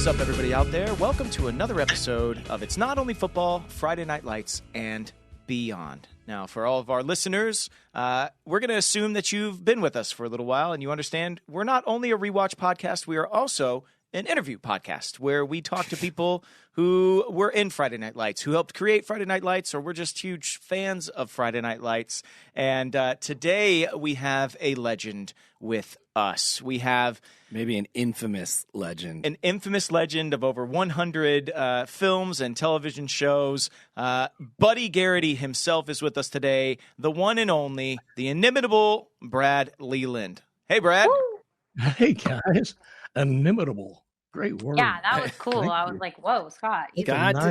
is up, everybody out there? Welcome to another episode of It's Not Only Football, Friday Night Lights, and Beyond. Now, for all of our listeners, we're going to assume that you've been with us for a little while, and you understand we're not only a rewatch podcast, we are also an interview podcast where we talk to people who were in Friday Night Lights, who helped create Friday Night Lights, or we're just huge fans of Friday Night Lights. And today we have a legend with us. We have maybe an infamous legend. An infamous legend of over 100 films and television shows. Buddy Garrity himself is with us today. The one and only, the inimitable Brad Leland. Hey, Brad. Woo! Hey, guys. Inimitable. Great word. Yeah, that was cool. I was like, whoa, Scott.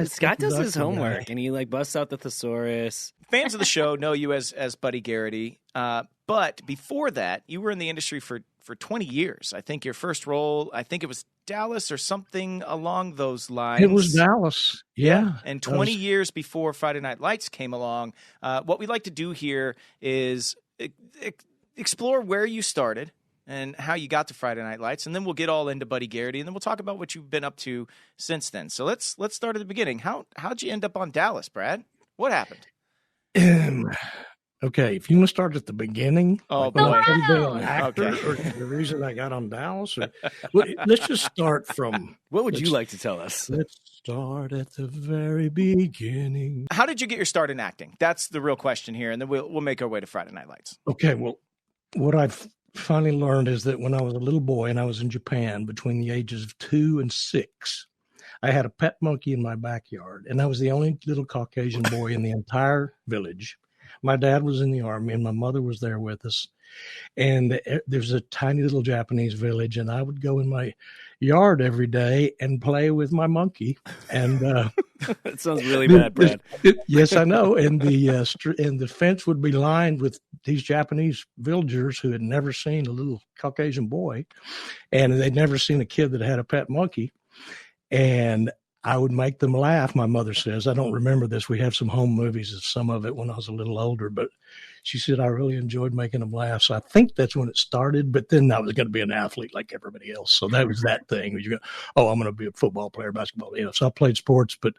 Scott does his homework, and he busts out the thesaurus. Fans of the show know you as Buddy Garrity. But before that, you were in the industry for 20 years. I think your first role, it was Dallas or something along those lines. It was Dallas. Yeah. And 20 years before Friday Night Lights came along. What we'd like to do here is explore where you started and how you got to Friday Night Lights, and then we'll get all into Buddy Garrity, and then we'll talk about what you've been up to since then. So let's start at the beginning. How'd you end up on Dallas, Brad? What happened? Okay, if you want to start at the beginning, or the reason I got on Dallas, let's just start from. What would you like to tell us? Let's start at the very beginning. How did you get your start in acting? That's the real question here, and then we'll make our way to Friday Night Lights. Okay, well, what I've finally learned is that when I was a little boy and I was in Japan between the ages of 2 and 6, I had a pet monkey in my backyard, and I was the only little Caucasian boy in the entire village. My dad was in the army, and my mother was there with us. And there's a tiny little Japanese village, and I would go in my yard every day and play with my monkey. And that sounds really bad, Brad. Yes, I know. And the fence would be lined with these Japanese villagers who had never seen a little Caucasian boy, and they'd never seen a kid that had a pet monkey. And I would make them laugh, my mother says. I don't remember this. We have some home movies of some of it when I was a little older, but she said I really enjoyed making them laugh. So I think that's when it started, but then I was going to be an athlete like everybody else. So that was that thing. You go, I'm going to be a football player, basketball. So I played sports, but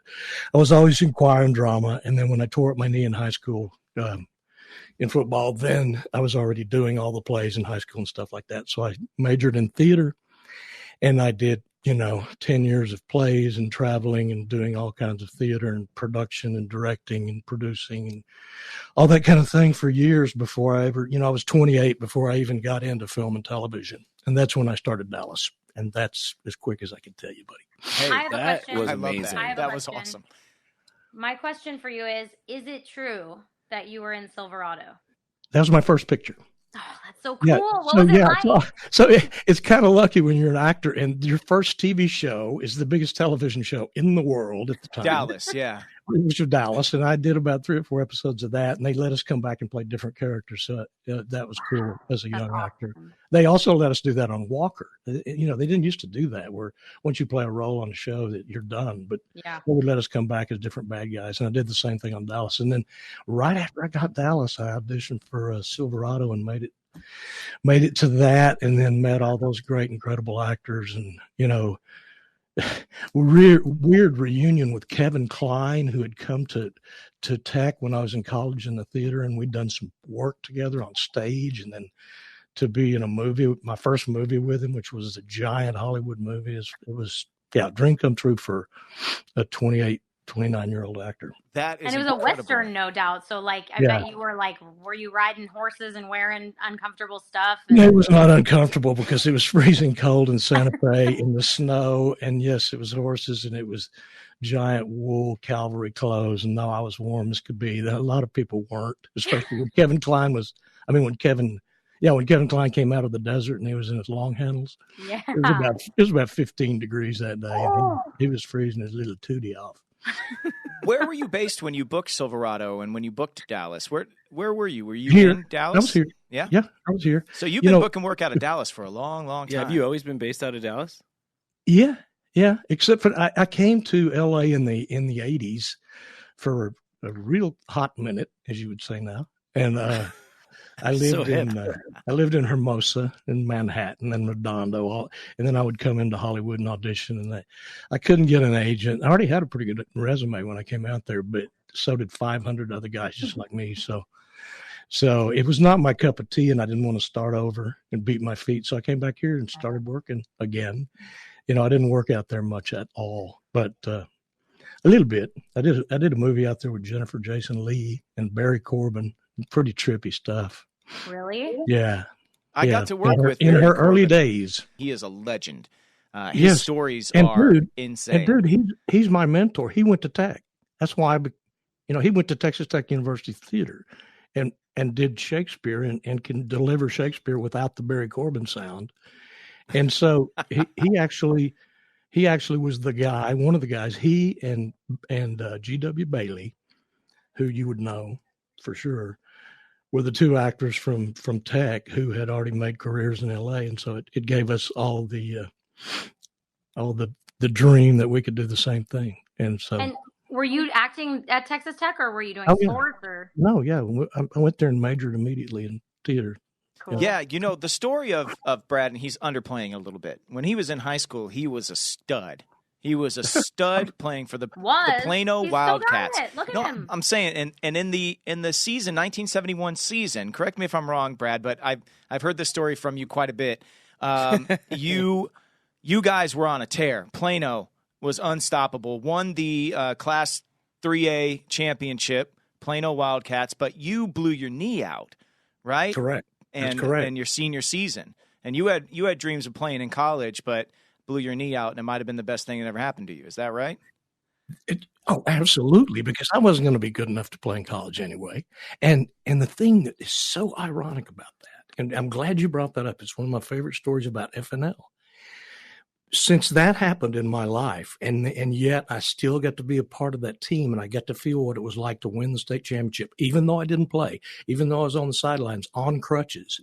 I was always in choir and drama. And then when I tore up my knee in high school in football, then I was already doing all the plays in high school and stuff like that. So I majored in theater, and I did 10 years of plays and traveling and doing all kinds of theater and production and directing and producing and all that kind of thing for years before I ever, I was 28 before I even got into film and television. And that's when I started Dallas. And that's as quick as I can tell you, buddy. Hey, that was I amazing. That was awesome. My question for you is it true that you were in Silverado? That was my first picture. Oh, that's so cool. Yeah. What was it like? So it's kind of lucky when you're an actor and your first TV show is the biggest television show in the world at the time. Dallas, yeah. It was Dallas, and I did about 3 or 4 episodes of that, and they let us come back and play different characters. So that was cool as a young actor. They also let us do that on Walker. They didn't used to do that, where once you play a role on a show that you're done, but they would let us come back as different bad guys. And I did the same thing on Dallas. And then right after I got Dallas, I auditioned for Silverado and made it to that, and then met all those great, incredible actors. And, weird reunion with Kevin Kline, who had come to Tech when I was in college in the theater, and we'd done some work together on stage, and then to be in a movie, my first movie with him, which was a giant Hollywood movie. It was dream come true for a 29-year-old actor. That is, and it was incredible. A Western, no doubt. So, I bet you were you riding horses and wearing uncomfortable stuff? It was not uncomfortable because it was freezing cold in Santa Fe in the snow. And yes, it was horses, and it was giant wool cavalry clothes. And no, I was warm as could be. A lot of people weren't, especially when Kevin Kline when Kevin Kline came out of the desert and he was in his long handles. Yeah. It was about 15 degrees that day. And he was freezing his little tootie off. Where were you based when you booked Silverado and when you booked Dallas? Where were you? Were you here in Dallas? I was here. Yeah, I was here. So you've been booking work out of Dallas for a long, long time. Yeah, have you always been based out of Dallas? Yeah. Except for I came to LA in the 80s for a real hot minute, as you would say now, and I lived in Hermosa and Manhattan and Redondo, and then I would come into Hollywood and audition. And I couldn't get an agent. I already had a pretty good resume when I came out there, but so did 500 other guys just like me. So it was not my cup of tea, and I didn't want to start over and beat my feet. So I came back here and started working again. I didn't work out there much at all, but a little bit. I did a movie out there with Jennifer Jason Leigh and Barry Corbin. Pretty trippy stuff. Really? Yeah. I got to work with in Barry her Corbin. Early days. He is a legend. His stories and are insane. And dude, he's my mentor. He went to Tech. That's why he went to Texas Tech University Theater and did Shakespeare and can deliver Shakespeare without the Barry Corbin sound. And so he actually was the guy, one of the guys, he and G.W. Bailey, who you would know for sure, were the two actors from Tech who had already made careers in LA. And so it gave us all the dream that we could do the same thing. And so. And were you acting at Texas Tech, or were you doing sports? Or? No, yeah. I went there and majored immediately in theater. Cool. Yeah, the story of Brad, and he's underplaying a little bit. When he was in high school, he was a stud. He was a stud playing for the Plano Wildcats. Look at him. I'm saying, and in the season 1971 season, correct me if I'm wrong, Brad, but I've heard this story from you quite a bit. You guys were on a tear. Plano was unstoppable. Won the Class 3A championship, Plano Wildcats, but you blew your knee out, right? Correct. And, That's correct. And your senior season, and you had dreams of playing in college, but blew your knee out, and it might have been the best thing that ever happened to you. Is that right? Absolutely, because I wasn't going to be good enough to play in college anyway. And the thing that is so ironic about that, and I'm glad you brought that up, it's one of my favorite stories about FNL. Since that happened in my life, and yet I still got to be a part of that team, and I got to feel what it was like to win the state championship, even though I didn't play, even though I was on the sidelines on crutches.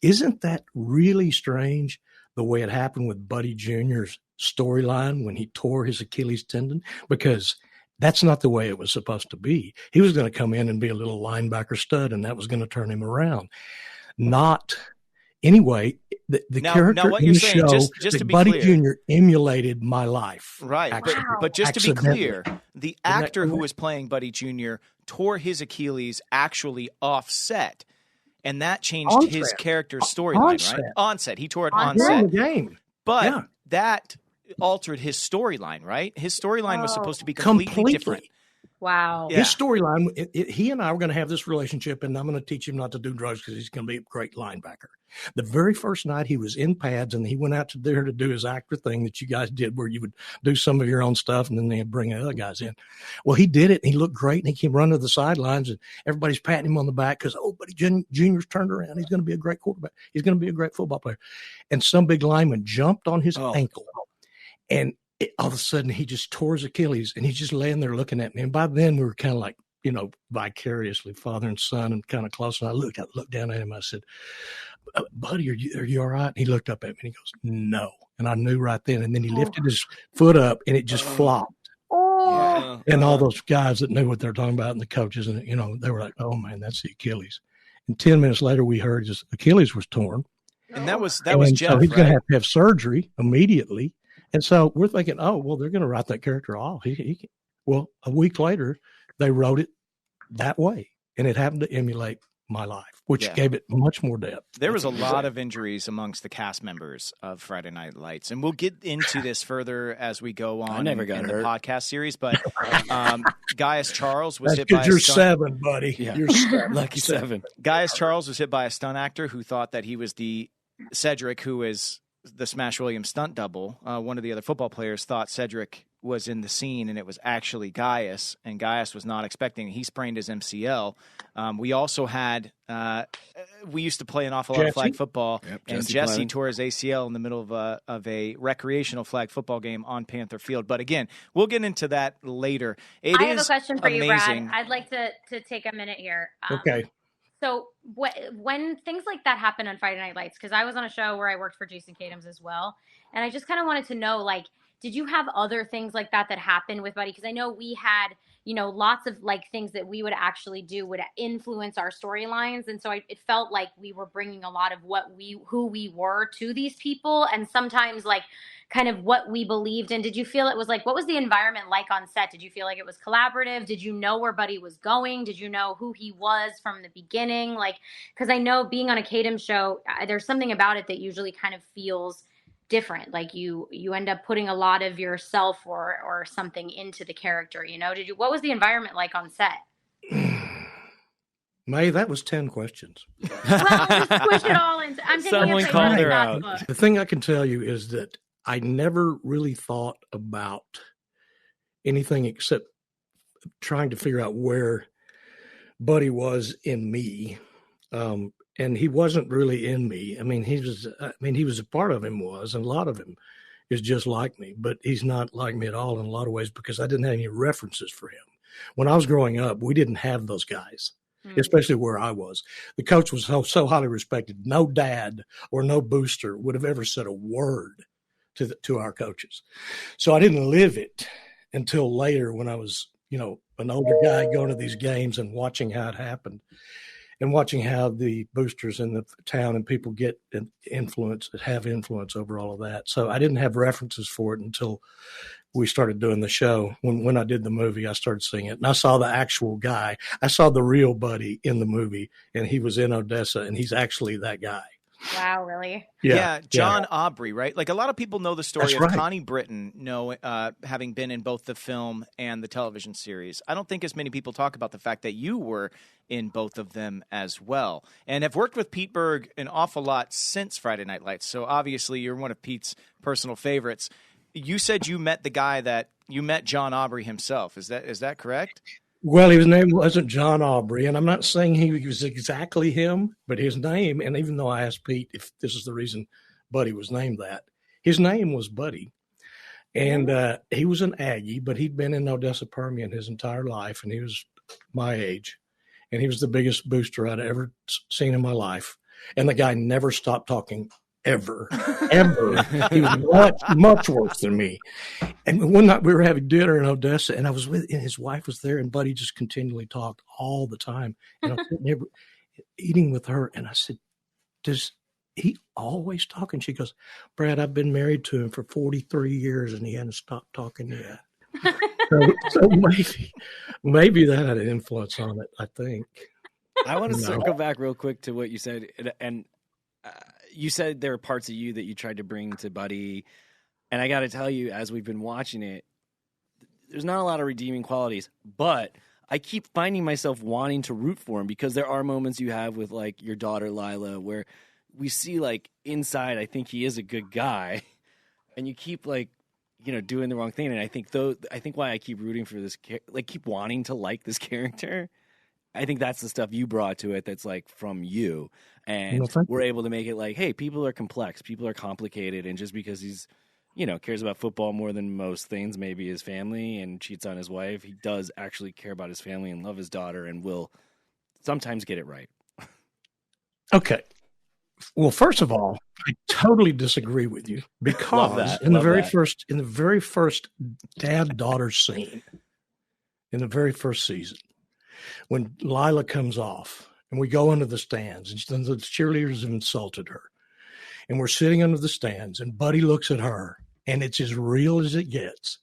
Isn't that really strange? The way it happened with Buddy Jr.'s storyline when he tore his Achilles tendon, because that's not the way it was supposed to be. He was going to come in and be a little linebacker stud, and that was going to turn him around. Not anyway. The character what in you're the saying, show, just to be Buddy clear, Jr. emulated my life. Right, but just to be clear, the actor who was playing Buddy Jr. tore his Achilles actually offset. And that changed his character's storyline, right? Onset. He tore it onset. The game. But that altered his storyline, right? His storyline was supposed to be completely different. Wow. Yeah. His storyline, he and I were going to have this relationship, and I'm going to teach him not to do drugs because he's going to be a great linebacker. The very first night he was in pads, and he went out there to do his actor thing that you guys did, where you would do some of your own stuff, and then they'd bring other guys in. Well, he did it, and he looked great, and he came running to the sidelines, and everybody's patting him on the back because, Buddy Jr.'s turned around. He's going to be a great quarterback. He's going to be a great football player. And some big lineman jumped on his ankle, and all of a sudden he just tore his Achilles, and he's just laying there looking at me. And by then we were kind of like, vicariously father and son and kind of close. And I looked down at him. I said, Buddy, are you all right? And he looked up at me and he goes, no. And I knew right then. And then he lifted his foot up and it just flopped. Oh. And all those guys that knew what they're talking about and the coaches, and they were like, oh man, that's the Achilles. And 10 minutes later we heard his Achilles was torn. And that was so Jeff, he's right? going to have surgery immediately. And so we're thinking, they're going to write that character off. Well, a week later, they wrote it that way, and it happened to emulate my life, which gave it much more depth. There was a lot of injuries amongst the cast members of Friday Night Lights, and we'll get into this further as we go on in the podcast series. But Gaius Charles was hit by a stunt. 7, buddy. Yeah. You're 7. Lucky 7. Gaius Charles was hit by a stunt actor who thought that he was the Cedric, who is the Smash Williams stunt double. One of the other football players thought Cedric was in the scene, and it was actually Gaius, and Gaius was not expecting. He sprained his MCL. We also had we used to play an awful lot of flag football, and Jesse tore his ACL in the middle of a recreational flag football game on Panther Field. But again, we'll get into that later. I have a question for you, Brad. I'd like to take a minute here. Okay. So when things like that happen on Friday Night Lights, because I was on a show where I worked for Jason Katims as well, and I just kind of wanted to know, did you have other things like that happened with Buddy? Because I know we had, lots of like things that we would actually do would influence our storylines. And so it felt like we were bringing a lot of who we were to these people, and sometimes like kind of what we believed in. Did you feel it was like, what was the environment like on set? Did you feel like it was collaborative? Did you know where Buddy was going? Did you know who he was from the beginning? Like, because I know being on a Kadam show, there's something about it that usually kind of feels different. Like you end up putting a lot of yourself or something into the character, what was the environment like on set? May, that was 10 questions. Well, just push it all into, I'm taking Someone called her out. The thing I can tell you is that I never really thought about anything except trying to figure out where Buddy was in me. And he wasn't really in me. I mean, he was a part of him and a lot of him is just like me, but he's not like me at all in a lot of ways because I didn't have any references for him. When I was growing up, we didn't have those guys, especially where I was. The coach was so highly respected. No dad or no booster would have ever said a word to our coaches. So I didn't live it until later when I was, an older guy going to these games and watching how it happened. And watching how the boosters in the town and people have influence over all of that. So I didn't have references for it until we started doing the show. When I did the movie, I started seeing it. And I saw the actual guy. I saw the real Buddy in the movie, and he was in Odessa, and he's actually that guy. Wow, really? Yeah, John Aubrey, right? Like a lot of people know the story That's of right. Connie Britton, having been in both the film and the television series. I don't think as many people talk about the fact that you were in both of them as well, and have worked with Pete Berg an awful lot since Friday Night Lights. So obviously you're one of Pete's personal favorites. You said you met John Aubrey himself. Is that correct? Well, his name wasn't John Aubrey, and I'm not saying he was exactly him, but his name, and even though I asked Pete if this is the reason Buddy was named that, his name was Buddy. And he was an Aggie, but he'd been in Odessa Permian his entire life, and he was my age. And he was the biggest booster I'd ever seen in my life. And the guy never stopped talking, ever. He was much worse than me. And one night we were having dinner in Odessa, and and his wife was there, and Buddy just continually talked all the time. And I was sitting there eating with her, and I said, "Does he always talk?" And she goes, "Brad, I've been married to him for 43 years, and he hasn't stopped talking yet." so maybe that had an influence on it, I think. I want to circle back real quick to what you said, and you said there were parts of you that you tried to bring to Buddy, and I got to tell you, as we've been watching it, there's not a lot of redeeming qualities, but I keep finding myself wanting to root for him because there are moments you have with like your daughter Lila where we see like inside, I think he is a good guy, and you keep like, doing the wrong thing, and I think why I keep rooting for this, like keep wanting to like this character. I think that's the stuff you brought to it that's like from you. And we're able to make it like, hey, people are complex, people are complicated. And just because he's, cares about football more than most things, maybe his family, and cheats on his wife, he does actually care about his family and love his daughter and will sometimes get it right. Okay. Well, first of all, I totally disagree with you because in the very first dad-daughter scene in the very first season, when Lila comes off and we go into the stands and the cheerleaders have insulted her and we're sitting under the stands and Buddy looks at her and it's as real as it gets.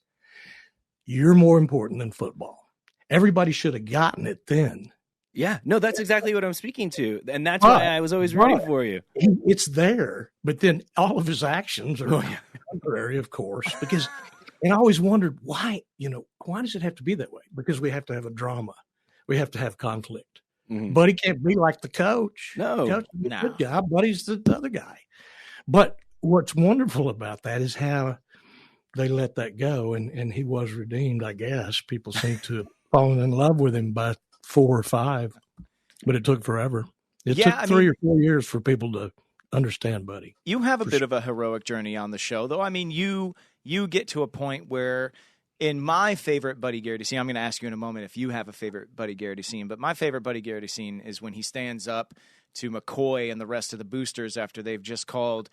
You're more important than football. Everybody should have gotten it then. Yeah, no, that's exactly what I'm speaking to. And that's why I was always rooting for you. It's there, but then all of his actions are contrary, of course, because, and I always wondered why does it have to be that way? Because we have to have a drama. We have to have conflict. Mm-hmm. Buddy can't be like the coach. No, Coach is the good guy. Buddy's the other guy. But what's wonderful about that is how they let that go. And he was redeemed, I guess. People seem to have fallen in love with him by 4 or 5, but it took forever. It took 3 or 4 years for people to understand Buddy. You have a bit of a heroic journey on the show, though. I mean, you get to a point where in my favorite Buddy Garrity scene, I'm going to ask you in a moment if you have a favorite Buddy Garrity scene, but my favorite Buddy Garrity scene is when he stands up to McCoy and the rest of the boosters after they've just called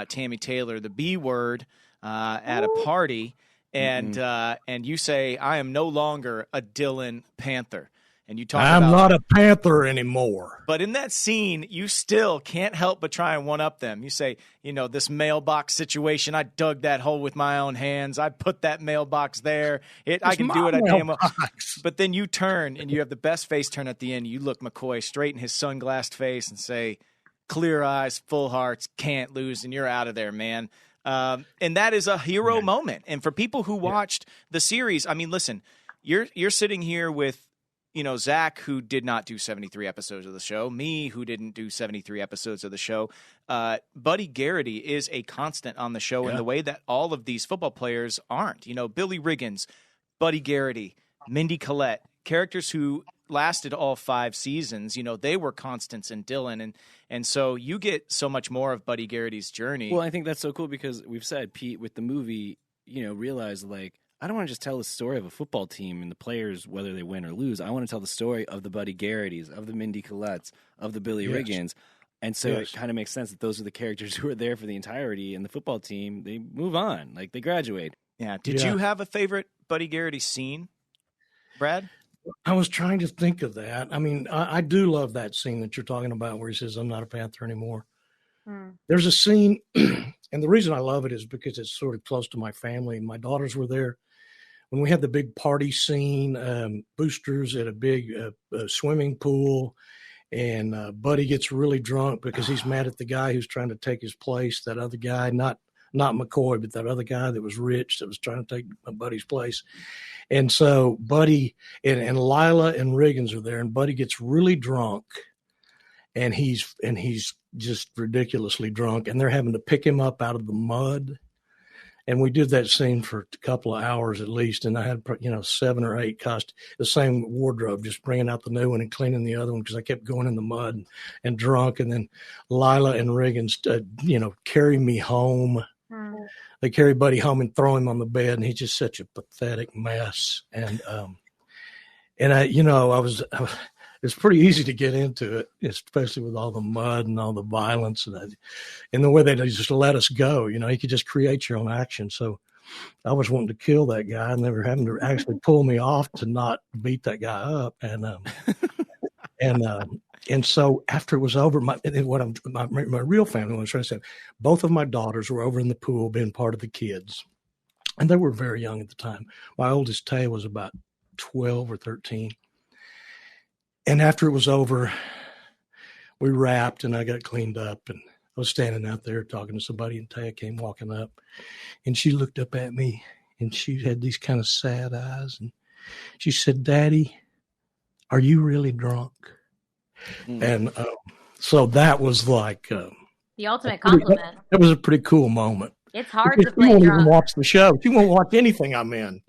Tammy Taylor the B word at a party, and you say, "I am no longer a Dillon Panther." And you talk I'm not a Panther anymore. But in that scene, you still can't help but try and one-up them. You say, this mailbox situation, I dug that hole with my own hands. I put that mailbox there. I can do it. I damn well. But then you turn, and you have the best face turn at the end. You look McCoy straight in his sunglassed face and say, "Clear eyes, full hearts, can't lose," and you're out of there, man. And that is a hero moment. And for people who watched the series, I mean, listen, you're sitting here with Zach, who did not do 73 episodes of the show, me, who didn't do 73 episodes of the show. Buddy Garrity is a constant on the show in the way that all of these football players aren't. Billy Riggins, Buddy Garrity, Mindy Collette, characters who lasted all 5 seasons. They were constants in Dillon. And so you get so much more of Buddy Garrity's journey. Well, I think that's so cool because we've said, Pete, with the movie, realized, I don't want to just tell the story of a football team and the players, whether they win or lose. I want to tell the story of the Buddy Garritys, of the Mindy Collettes, of the Billy Riggins. And so it kind of makes sense that those are the characters who are there for the entirety, and the football team, they move on. They graduate. Yeah. Did you have a favorite Buddy Garrity scene, Brad? I was trying to think of that. I mean, I do love that scene that you're talking about where he says, "I'm not a Panther anymore." There's a scene, and the reason I love it is because it's sort of close to my family. My daughters were there when we had the big party scene, boosters at a big swimming pool, and Buddy gets really drunk because he's mad at the guy who's trying to take his place, that other guy, not McCoy, but that other guy that was rich that was trying to take Buddy's place. And so Buddy and Lila and Riggins are there, and Buddy gets really drunk, and he's just ridiculously drunk, and they're having to pick him up out of the mud. And we did that scene for a couple of hours at least, and I had 7 or 8 the same wardrobe, just bringing out the new one and cleaning the other one because I kept going in the mud and drunk. And then Lila and Riggins, carry me home. They carry Buddy home and throw him on the bed, and he's just such a pathetic mess. And it's pretty easy to get into it, especially with all the mud and all the violence and the way they just let us go. You could just create your own action. So I was wanting to kill that guy, and they were having to actually pull me off to not beat that guy up. And so after it was over, my real family, what I was trying to say, both of my daughters were over in the pool being part of the kids, and they were very young at the time. My oldest, Tay, was about 12 or 13. And after it was over, we wrapped and I got cleaned up, and I was standing out there talking to somebody, and Taya came walking up, and she looked up at me, and she had these kind of sad eyes, and she said, "Daddy, are you really drunk?" And so that was like the ultimate compliment. That was a pretty cool moment. It's hard because to play she won't drunk. even watch the show. She won't watch anything I'm in,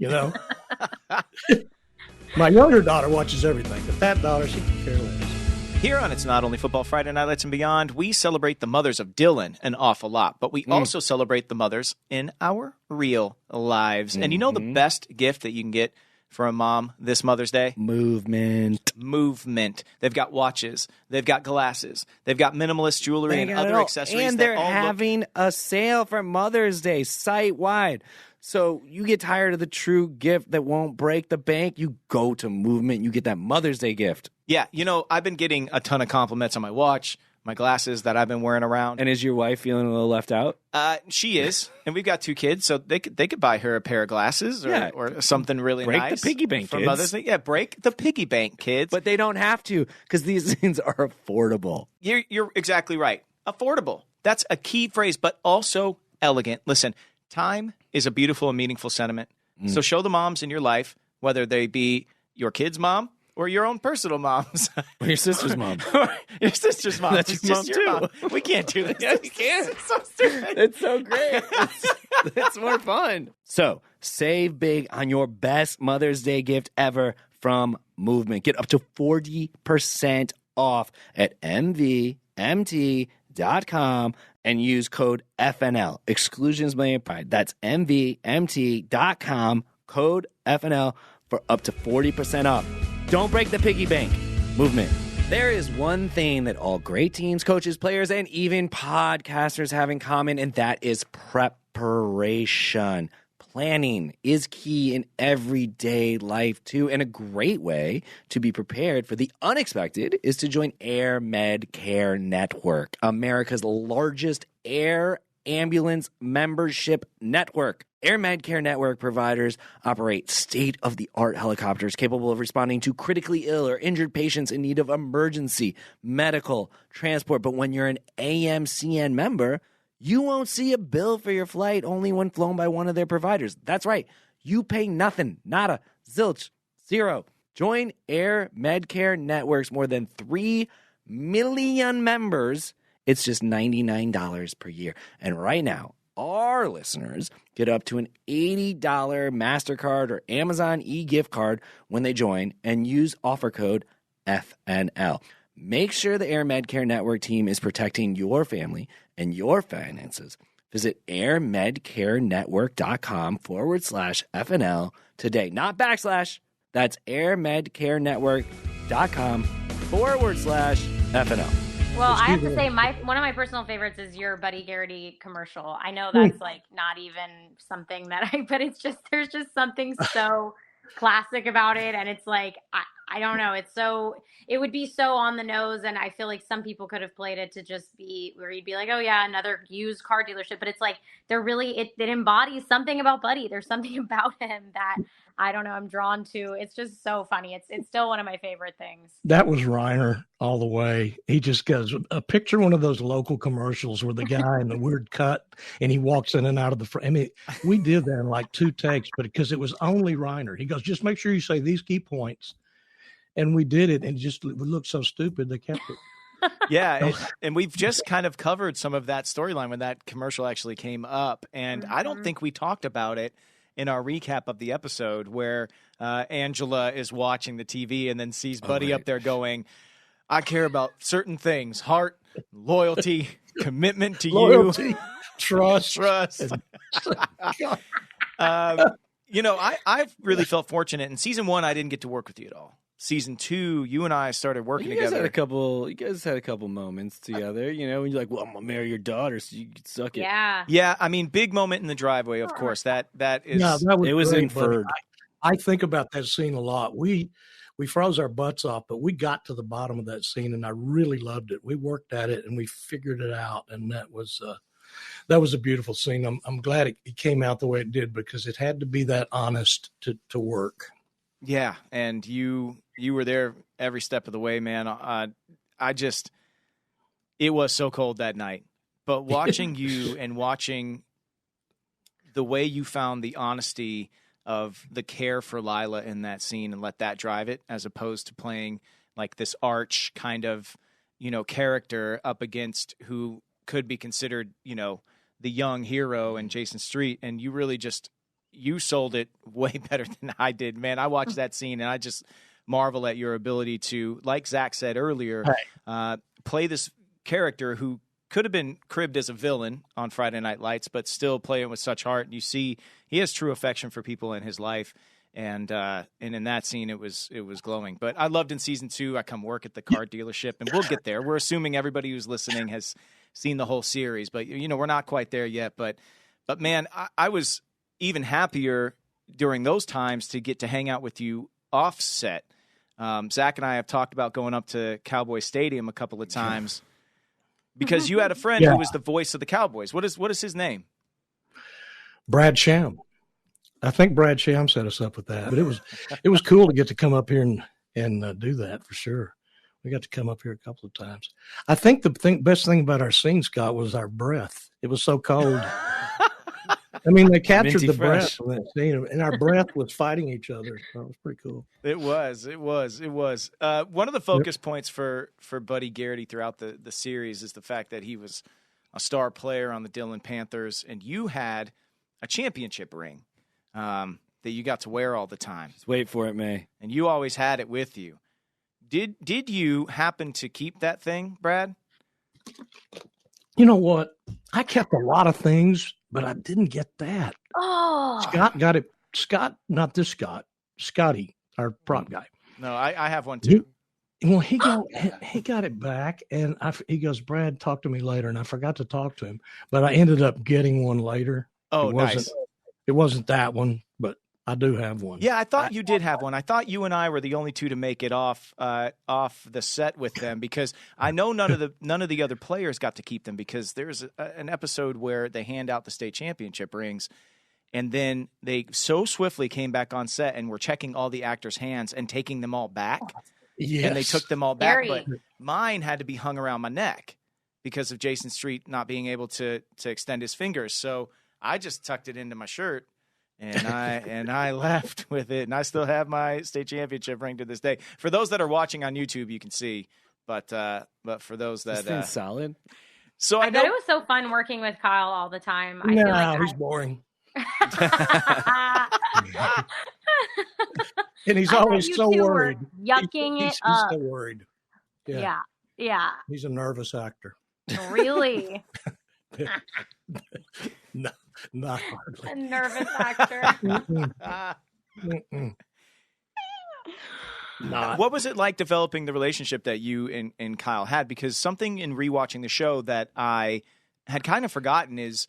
My younger daughter watches everything, but that daughter, she can care less. Here on It's Not Only Football Friday Night Lights and Beyond, we celebrate the mothers of Dillon an awful lot, but we also celebrate the mothers in our real lives. And the best gift that you can get for a mom this Mother's Day? Movement. They've got watches. They've got glasses. They've got minimalist jewelry and other accessories. And they're having a sale for Mother's Day site-wide. So you get tired of the true gift that won't break the bank, you go to Movement, you get that Mother's Day gift. Yeah, I've been getting a ton of compliments on my watch, my glasses that I've been wearing around. And is your wife feeling a little left out? She is, and we've got 2 kids, so they could buy her a pair of glasses or something really break nice. Break the piggy bank, for kids. Mother's Day. Yeah, break the piggy bank, kids. But they don't have to, because these things are affordable. You're exactly right. Affordable. That's a key phrase, but also elegant. Listen, time is a beautiful and meaningful sentiment. So show the moms in your life, whether they be your kid's mom or your own personal moms. Or your sister's mom. Your sister's mom. That's it's your just mom, your too. mom. We can't do this. Yes, we can. It's so stupid. It's so great. It's more fun. So save big on your best Mother's Day gift ever from Movement. Get up to 40% off at MVMT.com and use code FNL. Exclusions may apply. That's MVMT.com, code FNL for up to 40% off. Don't break the piggy bank movement. There is one thing that all great teams, coaches, players, and even podcasters have in common, and that is preparation. Planning is key in everyday life, too, and a great way to be prepared for the unexpected is to join Air Med Care Network, America's largest air ambulance membership network. Air Med Care Network providers operate state-of-the-art helicopters capable of responding to critically ill or injured patients in need of emergency medical transport. But when you're an AMCN member, you won't see a bill for your flight only when flown by one of their providers. That's right. You pay nothing, nada, zilch, zero. Join Air Medcare Network's more than 3 million members. It's just $99 per year. And right now, our listeners get up to an $80 MasterCard or Amazon e-gift card when they join and use offer code FNL. Make sure the Air Medcare Network team is protecting your family and your finances. Visit airmedcarenetwork.com/FNL today. Not backslash. That's airmedcarenetwork.com/FNL. Well, I have to say, one of my personal favorites is your Buddy Garrity commercial. I know that's like not even something that but it's just, there's just something so classic about it. And it's like, I don't know. It would be so on the nose. And I feel like some people could have played it to just be where you'd be like, oh yeah, another used car dealership. But it's like, it embodies something about Buddy. There's something about him that, I don't know, I'm drawn to. It's just so funny. It's still one of my favorite things. That was Reiner all the way. He just goes, a picture one of those local commercials where the guy in the weird cut and he walks in and out of the front. I mean, we did that in like 2 takes, but because it was only Reiner. He goes, just make sure you say these key points. And we did it, and just we looked so stupid they kept it. Yeah, and we've just kind of covered some of that storyline when that commercial actually came up, and I don't think we talked about it in our recap of the episode where Angela is watching the TV and then sees Buddy up there going, I care about certain things, heart, loyalty, commitment to you. Trust. I've really felt fortunate. In season 1, I didn't get to work with you at all. Season 2, you and I started working together. You guys had a couple moments together, when you're like, well, I'm going to marry your daughter, so you can suck it. Yeah. Yeah, I mean, big moment in the driveway, of course. That is. No, that was it was great, inferred. I think about that scene a lot. We froze our butts off, but we got to the bottom of that scene, and I really loved it. We worked at it, and we figured it out, and that was a beautiful scene. I'm glad it came out the way it did because it had to be that honest to work. Yeah, and you were there every step of the way, man. It was so cold that night. But watching you and watching the way you found the honesty of the care for Lila in that scene and let that drive it, as opposed to playing like this arch kind of, character up against who could be considered, the young hero and Jason Street. And you really you sold it way better than I did, man. I watched that scene and I just marvel at your ability to, like Zach said earlier, play this character who could have been cribbed as a villain on Friday Night Lights, but still play it with such heart. And you see he has true affection for people in his life. And in that scene, it was glowing. But I loved in season 2, I come work at the car dealership, and we'll get there. We're assuming everybody who's listening has seen the whole series, but we're not quite there yet. But man, I was even happier during those times to get to hang out with you offset. Zach and I have talked about going up to Cowboy Stadium a couple of times because you had a friend who was the voice of the Cowboys. What is his name? Brad Sham. I think Brad Sham set us up with that, but it was cool to get to come up here and do that for sure. We got to come up here a couple of times. I think the best thing about our scene, Scott, was our breath. It was so cold. I mean, they captured the breath from that scene, and our breath was fighting each other. So it was pretty cool. It was. One of the focus points for Buddy Garrity throughout the series is the fact that he was a star player on the Dillon Panthers, and you had a championship ring that you got to wear all the time. Just wait for it, May. And you always had it with you. Did you happen to keep that thing, Brad? You know what? I kept a lot of things, but I didn't get that. Oh, Scott got it. not this Scotty, our prop guy. No, I have one too. He got it back, and he goes, Brad, talk to me later, and I forgot to talk to him, but I ended up getting one later. Oh, nice. It wasn't that one, but I do have one. Yeah, I thought you did have one. I thought you and I were the only two to make it off the set with them, because I know none of the other players got to keep them, because there's an episode where they hand out the state championship rings, and then they so swiftly came back on set and were checking all the actors' hands and taking them all back. Yes. And they took them all back, Very. but mine had to be hung around my neck because of Jason Street not being able to extend his fingers. So I just tucked it into my shirt, and I left with it, and I still have my state championship ring to this day. For those that are watching on YouTube, you can see, but for those that This thing's solid. so I bet it was so fun working with Kyle all the time. I feel like he's boring. And he's I bet always you so two were worried. yucking He's it up. so worried. Yeah. He's a nervous actor. Really? No, not hardly. A nervous actor. Mm-mm. Not. What was it like developing the relationship that you and Kyle had? Because something in rewatching the show that I had kind of forgotten is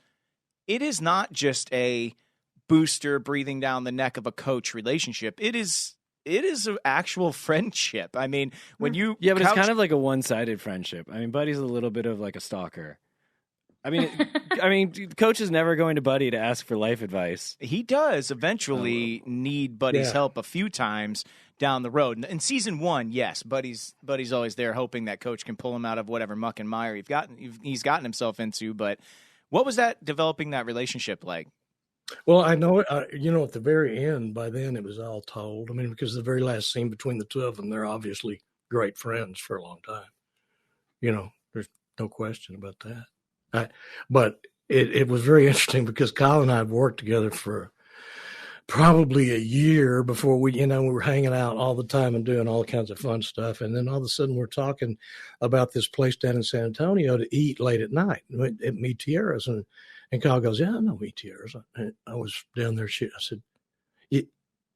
it is not just a booster breathing down the neck of a coach relationship. It is an actual friendship. I mean, when you but it's kind of like a one-sided friendship. I mean, Buddy's a little bit of like a stalker. I mean, coach is never going to Buddy to ask for life advice. He does eventually need Buddy's help a few times down the road. In season 1, yes, Buddy's always there hoping that coach can pull him out of whatever muck and mire he's gotten himself into. But what was that developing that relationship like? Well, I know, at the very end, by then it was all told. I mean, because the very last scene between the two of them, they're obviously great friends for a long time. There's no question about that. But it was very interesting because Kyle and I have worked together for probably a year before we were hanging out all the time and doing all kinds of fun stuff. And then all of a sudden we're talking about this place down in San Antonio to eat late at night at Mi Tierra's. And Kyle goes, yeah, I know Mi Tierra's. I was down there shooting. I said,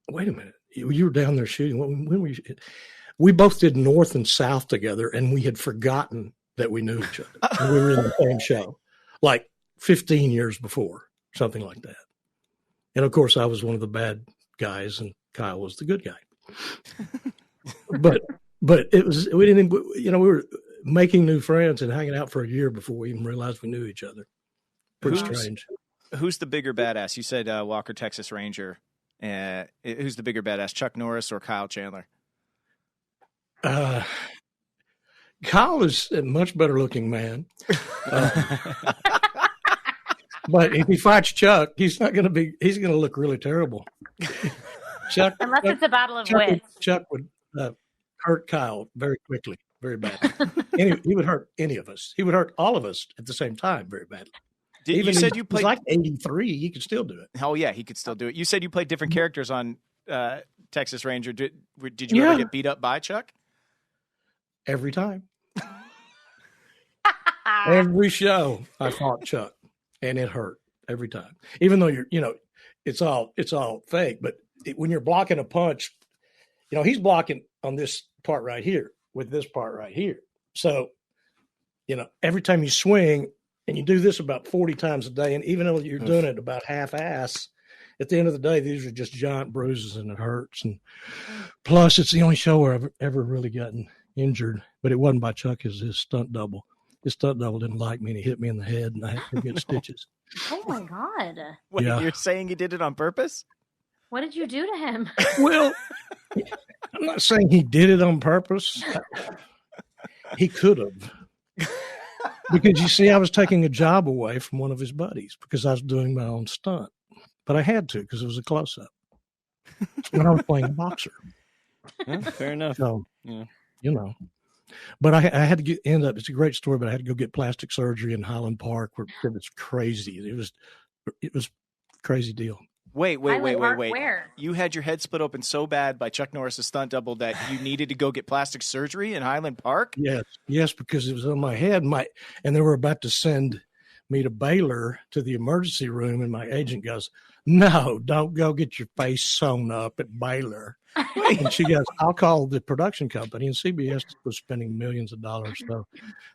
wait a minute. You were down there shooting. When were you? We both did North and South together, and we had forgotten that we knew each other. And we were in the same show, like 15 years before, something like that. And of course, I was one of the bad guys, and Kyle was the good guy. but it was we were making new friends and hanging out for a year before we even realized we knew each other. Pretty strange. Who's the bigger badass? You said Walker, Texas Ranger. Who's the bigger badass, Chuck Norris or Kyle Chandler? Kyle is a much better looking man. But if he fights Chuck, he's going to look really terrible. Chuck, Unless it's a battle of wits. Chuck would hurt Kyle very quickly, very badly. He would hurt any of us. He would hurt all of us at the same time very badly. You said you played like 83. He could still do it. Oh yeah, he could still do it. You said you played different characters on Texas Ranger. Did you ever get beat up by Chuck? Every time. Every show I fought Chuck, and it hurt every time. Even though it's all fake. But when you're blocking a punch, he's blocking on this part right here with this part right here. So, every time you swing. And you do this about 40 times a day. And even though you're doing it about half-ass, at the end of the day, these are just giant bruises and it hurts. And plus, it's the only show where I've ever really gotten injured. But it wasn't by Chuck, it was his stunt double. His stunt double didn't like me, and he hit me in the head, and I had to get stitches. Oh, my God. Wait, you're saying he did it on purpose? What did you do to him? Well, I'm not saying he did it on purpose. He could have. Because, you see, I was taking a job away from one of his buddies because I was doing my own stunt. But I had to because it was a close-up when I was playing a boxer. Yeah, fair enough. So, yeah. But I had to end up, it's a great story, but I had to go get plastic surgery in Highland Park where it was crazy. It was a crazy deal. Wait. Where? You had your head split open so bad by Chuck Norris's stunt double that you needed to go get plastic surgery in Highland Park? Yes, because it was on my head. And they were about to send me to Baylor to the emergency room, and my agent goes, "No, don't go get your face sewn up at Baylor." And she goes, "I'll call the production company." And CBS was spending millions of dollars. So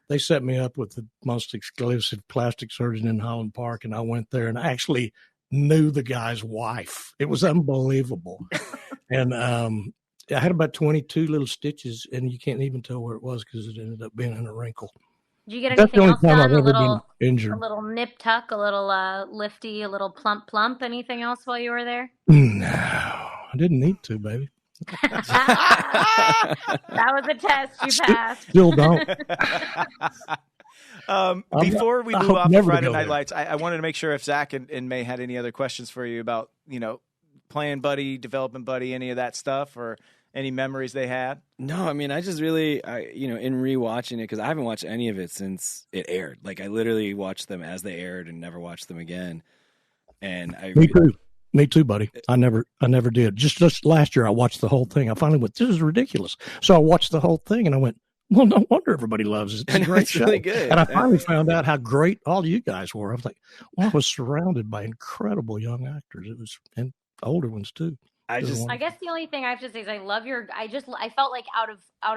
they set me up with the most exclusive plastic surgeon in Holland Park. And I went there and I actually knew the guy's wife. It was unbelievable. And I had about 22 little stitches, and you can't even tell where it was because it ended up being in a wrinkle. Did you get That's the anything only else time I've done? ever been injured. A little nip tuck, a little lifty, a little plump. Anything else while you were there? No, I didn't need to, baby. That was a test you passed. Still don't. Before we move off never to Friday go Night there. Lights, I wanted to make sure if Zach and May had any other questions for you about, playing Buddy, developing Buddy, any of that stuff, or any memories they had. No, I mean, I just really, in rewatching it, because I haven't watched any of it since it aired. Like, I literally watched them as they aired and never watched them again. And Me too, buddy. I never did. Just last year, I watched the whole thing. I finally went, "This is ridiculous." So I watched the whole thing, and I went, "Well, no wonder everybody loves it. It's a great show." really good. And I finally found out how great all you guys were. I was like, "Well, I was surrounded by incredible young actors. It was, and older ones too." I guess the only thing I have to say is I felt like out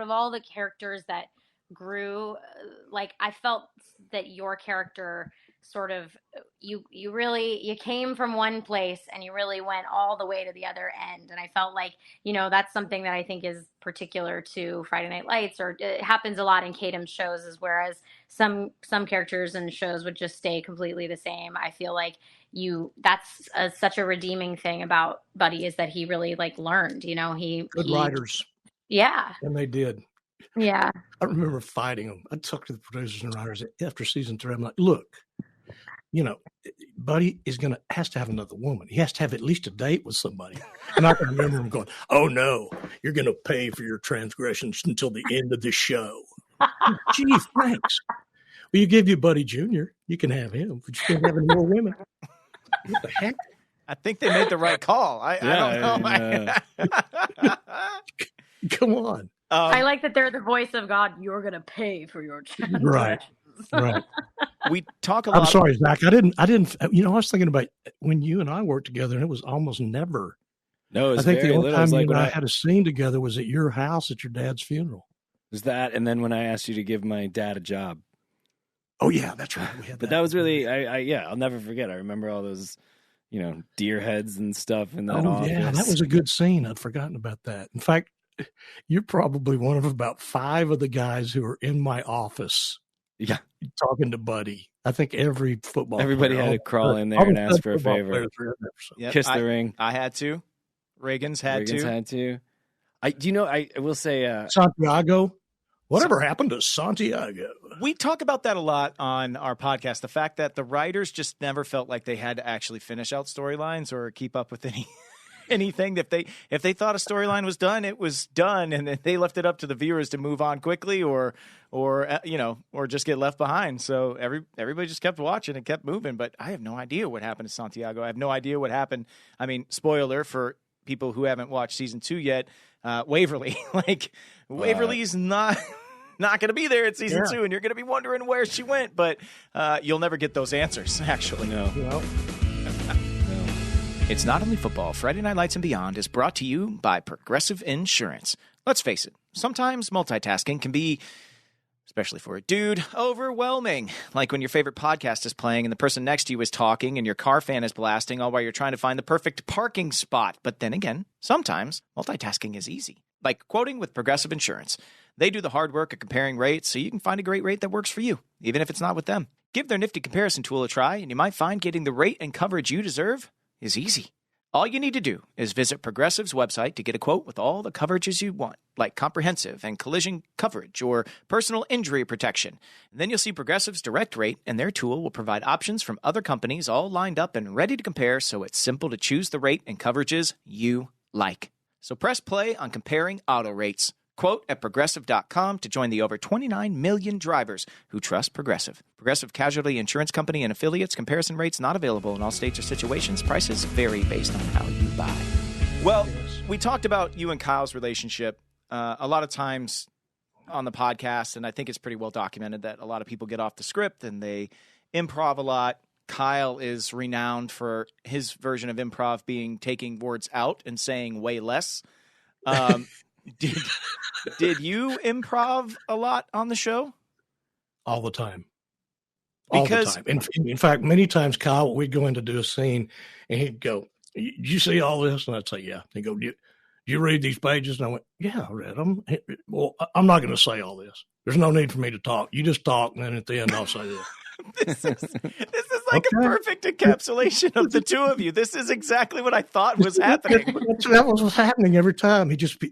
of all the characters that grew, like I felt that your character sort of you came from one place and you really went all the way to the other end. And I felt like, that's something that I think is particular to Friday Night Lights, or it happens a lot in Kadam's shows, is whereas some characters in shows would just stay completely the same. I feel like that's such a redeeming thing about Buddy, is that he really learned, Good writers. Yeah. And they did. Yeah. I remember fighting them. I talked to the producers and writers after season 3. I'm like, "Look, Buddy has to have another woman. He has to have at least a date with somebody." And I can remember him going, "Oh no, you're going to pay for your transgressions until the end of the show." Gee, thanks. Well, you give you Buddy Jr., you can have him, but you can't have any more women. What the heck? I think they made the right call. I don't know. Come on. I like that they're the voice of God. You're going to pay for your transgressions. Right. We talk a lot. I'm sorry, Zach. I didn't, I was thinking about when you and I worked together, and it was almost never. No, it was I think the only time like you and I had a scene together was at your house at your dad's funeral. Was that, and then when I asked you to give my dad a job. Oh yeah, that's right. But that was really, I'll never forget. I remember all those, deer heads and stuff in that office. Yeah, that was a good scene. I'd forgotten about that. In fact, you're probably one of about 5 of the guys who are in my office. Yeah, talking to Buddy. I think everybody had to crawl in there and ask for a favor. Yep, kiss the ring. I had to. Reagan's had to. I will say Santiago. Whatever happened to Santiago? We talk about that a lot on our podcast. The fact that the writers just never felt like they had to actually finish out storylines or keep up with anything. If they thought a storyline was done, it was done, and they left it up to the viewers to move on quickly or just get left behind. So everybody just kept watching and kept moving. But I have no idea what happened to Santiago. I have no idea what happened. I mean, spoiler for people who haven't watched season 2 yet. Waverly, Waverly's not going to be there at season 2, and you're going to be wondering where she went. But you'll never get those answers. Actually, no. It's Not Only Football. Friday Night Lights and Beyond is brought to you by Progressive Insurance. Let's face it, sometimes multitasking can be, especially for a dude, overwhelming. Like when your favorite podcast is playing and the person next to you is talking and your car fan is blasting, all while you're trying to find the perfect parking spot. But then again, sometimes multitasking is easy. Like quoting with Progressive Insurance. They do the hard work of comparing rates so you can find a great rate that works for you, even if it's not with them. Give their nifty comparison tool a try, and you might find getting the rate and coverage you deserve is easy. All you need to do is visit Progressive's website to get a quote with all the coverages you want, like comprehensive and collision coverage or personal injury protection. And then you'll see Progressive's direct rate, and their tool will provide options from other companies all lined up and ready to compare, so it's simple to choose the rate and coverages you like. So press play on comparing auto rates. Quote at Progressive.com to join the over 29 million drivers who trust Progressive. Progressive Casualty Insurance Company and affiliates. Comparison rates not available in all states or situations. Prices vary based on how you buy. Well, we talked about you and Kyle's relationship a lot of times on the podcast, and I think it's pretty well documented that a lot of people get off the script and they improv a lot. Kyle is renowned for his version of improv being taking words out and saying way less. Did you improv a lot on the show? All the time. Because all the time. In fact, many times, Kyle, we'd go in to do a scene, and he'd go, "Did you see all this?" And I'd say, "Yeah." He'd go, "Did you read these pages?" And I went, "Yeah, I read them." "Well, I'm not going to say all this. There's no need for me to talk. You just talk, and then at the end, I'll say this." This is like a perfect encapsulation of the two of you. This is exactly what I thought was happening. That was what's happening every time. He'd just be,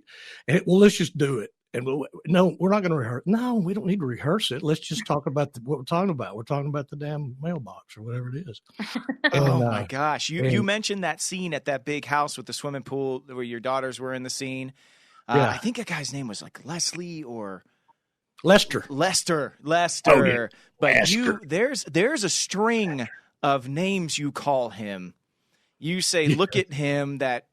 well, let's just do it. And no, we're not going to rehearse. No, we don't need to rehearse it. Let's just talk about what we're talking about. We're talking about the damn mailbox or whatever it is. Oh my gosh. You mentioned that scene at that big house with the swimming pool where your daughters were in the scene. Yeah. I think a guy's name was like Leslie or Lester. Oh, yeah. But Lester. There's a string of names you call him. You say, look at him, that,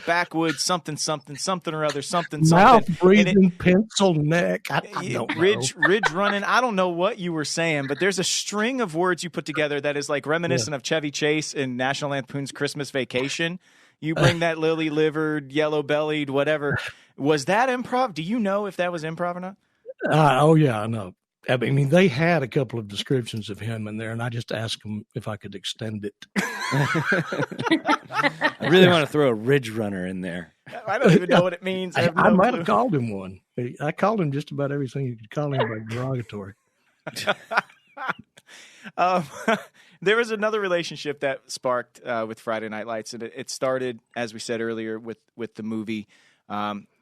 backwoods, something or other, something. Mouth breathing, pencil neck. I don't know. Ridge running. I don't know what you were saying, but there's a string of words you put together that is like reminiscent of Chevy Chase in National Lampoon's Christmas Vacation. You bring that lily-livered, yellow-bellied, whatever. Was that improv? Do you know if that was improv or not? Oh, yeah, I know. I mean, they had a couple of descriptions of him in there, and I just asked them if I could extend it. I really want to throw a ridge runner in there. I don't even know what it means. I might have called him one. I called him just about everything you could call him by derogatory. There was another relationship that sparked with Friday Night Lights, and it started, as we said earlier, with the movie.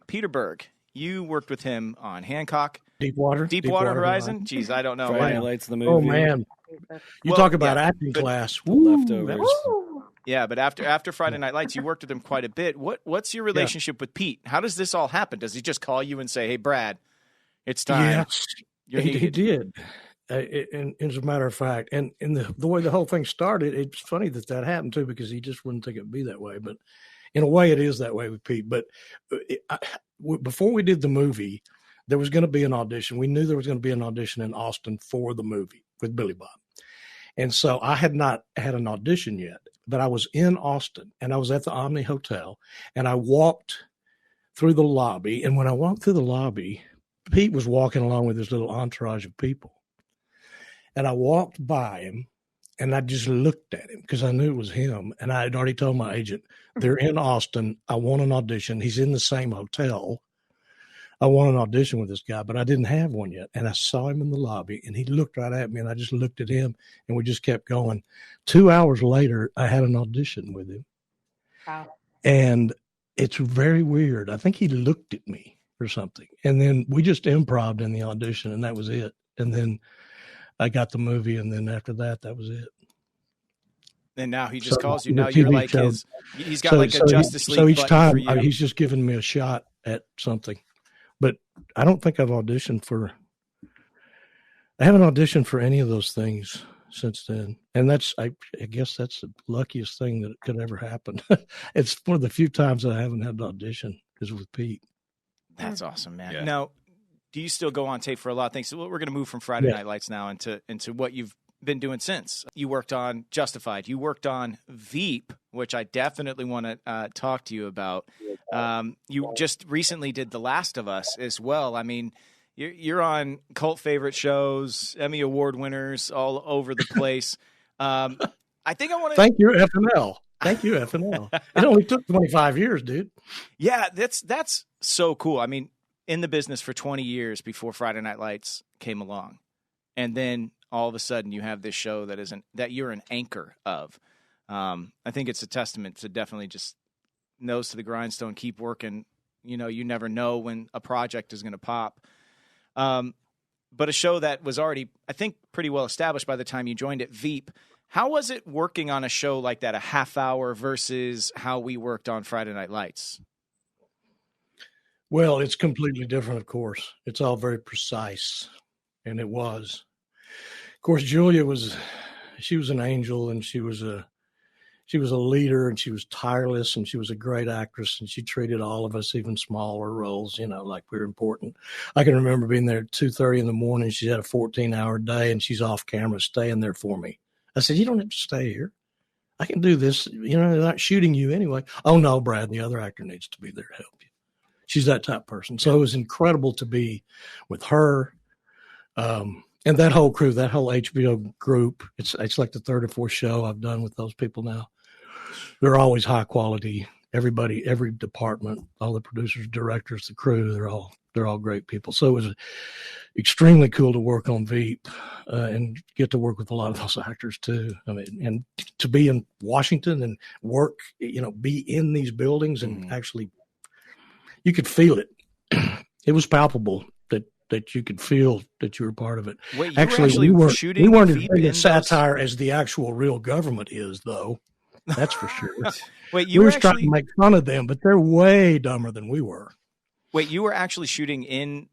Peter Berg, you worked with him on Hancock. Deepwater Horizon? Jeez, I don't know. Friday Night Lights, the movie. Oh, man. You talk about acting class. Woo, Leftovers. Yeah, but after Friday Night Lights, you worked with him quite a bit. What's your relationship with Pete? How does this all happen? Does he just call you and say, "Hey, Brad, it's time"? Yes, he did. And as a matter of fact, and the way the whole thing started, it's funny that happened too, because he just wouldn't think it'd be that way. But in a way, it is that way with Pete. But before we did the movie, there was going to be an audition. We knew there was going to be an audition in Austin for the movie with Billy Bob. And so I had not had an audition yet, but I was in Austin, and I was at the Omni Hotel, and I walked through the lobby. And when I walked through the lobby, Pete was walking along with his little entourage of people. And I walked by him, and I just looked at him because I knew it was him. And I had already told my agent, they're in Austin. I want an audition. He's in the same hotel. I want an audition with this guy, but I didn't have one yet. And I saw him in the lobby, and he looked right at me, and I just looked at him, and we just kept going. 2 hours later, I had an audition with him. Wow. And it's very weird. I think he looked at me or something. And then we just improv'd in the audition, and that was it. And then I got the movie, and then after that was it. And now he just calls you. Now you're like he's got like a Justice League. So each time for you. He's just giving me a shot at something. But I don't think I've auditioned for. I haven't auditioned for any of those things since then, and I guess that's the luckiest thing that could ever happen. It's one of the few times that I haven't had to audition is with Pete. That's awesome, man. Yeah. Now, do you still go on tape for a lot of things? So we're going to move from Friday Night Lights now into what you've been doing since. You worked on Justified. You worked on Veep, which I definitely want to talk to you about. You just recently did The Last of Us as well. I mean, you're on cult favorite shows, Emmy Award winners all over the place. I think I want to thank you, FNL. Thank you, FNL. It only took 25 years, dude. Yeah, that's so cool. I mean, in the business for 20 years before Friday Night Lights came along, and then all of a sudden you have this show that you're an anchor of. I think it's a testament to definitely just nose to the grindstone, keep working. You never know when a project is going to pop. But a show that was already, I think, pretty well established by the time you joined it, Veep. How was it working on a show like that, a half hour versus how we worked on Friday Night Lights? Well, it's completely different, of course. It's all very precise, and it was. Of course, Julia she was an angel, and she was she was a leader, and she was tireless, and she was a great actress, and she treated all of us, even smaller roles, like we were important. I can remember being there at 2:30 in the morning. She had a 14-hour day, and she's off camera staying there for me. I said, "You don't have to stay here. I can do this. They're not shooting you anyway." "Oh, no, Brad, the other actor needs to be there to help you." She's that type of person. So it was incredible to be with her. And that whole crew, that whole HBO group, it's like the third or fourth show I've done with those people now. They're always high quality. Everybody, every department, all the producers, directors, the crew, they're all great people. So it was extremely cool to work on Veep and get to work with a lot of those actors too. I mean, and to be in Washington and work, be in these buildings and actually, you could feel it. It was palpable that you could feel that you were part of it. Wait, we weren't as big a satire as the actual real government is, though. That's for sure. Wait, we were trying to make fun of them, but they're way dumber than we were. Wait, you were actually shooting in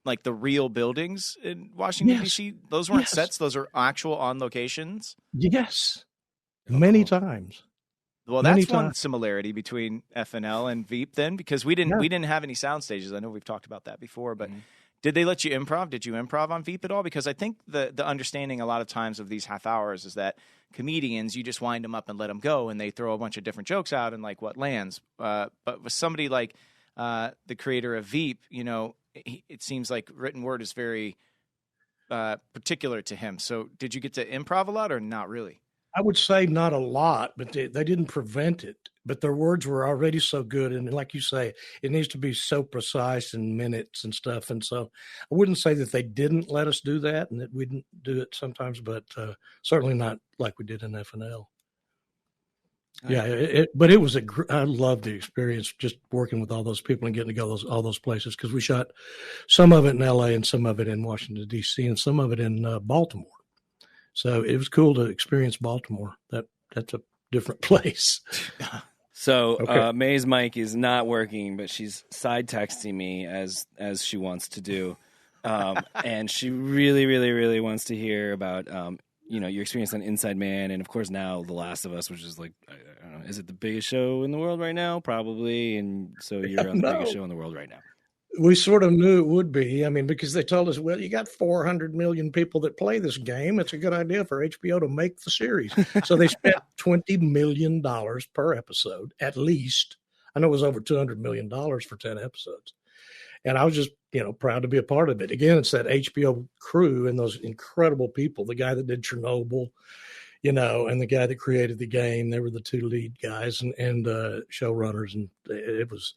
like the real buildings in Washington, D.C.? Those weren't sets. Those are actual on locations. Yes. Many times. Well, that's one similarity between FNL and Veep then, because we didn't have any sound stages. I know we've talked about that before, but did they let you improv? Did you improv on Veep at all? Because I think the understanding a lot of times of these half hours is that comedians, you just wind them up and let them go, and they throw a bunch of different jokes out and like what lands. But with somebody like the creator of Veep, it seems like written word is very particular to him. So did you get to improv a lot or not really? I would say not a lot, but they didn't prevent it. But their words were already so good. And like you say, it needs to be so precise in minutes and stuff. And so I wouldn't say that they didn't let us do that and that we didn't do it sometimes, but certainly not like we did in FNL. Yeah, but it was I loved the experience just working with all those people and getting to go all those places, because we shot some of it in LA and some of it in Washington, D.C., and some of it in Baltimore. So it was cool to experience Baltimore. That's a different place. So May's mic is not working, but she's side texting me as she wants to do, and she really, really, really wants to hear about your experience on Inside Man, and of course now The Last of Us, which is like, I don't know, is it the biggest show in the world right now? Probably, and so you're on the biggest show in the world right now. We sort of knew it would be. I mean, because they told us, well, you got 400 million people that play this game. It's a good idea for HBO to make the series. So they spent $20 million per episode, at least. I know it was over $200 million for 10 episodes. And I was just, proud to be a part of it. Again, it's that HBO crew and those incredible people, the guy that did Chernobyl, and the guy that created the game. They were the two lead guys and showrunners. And it was...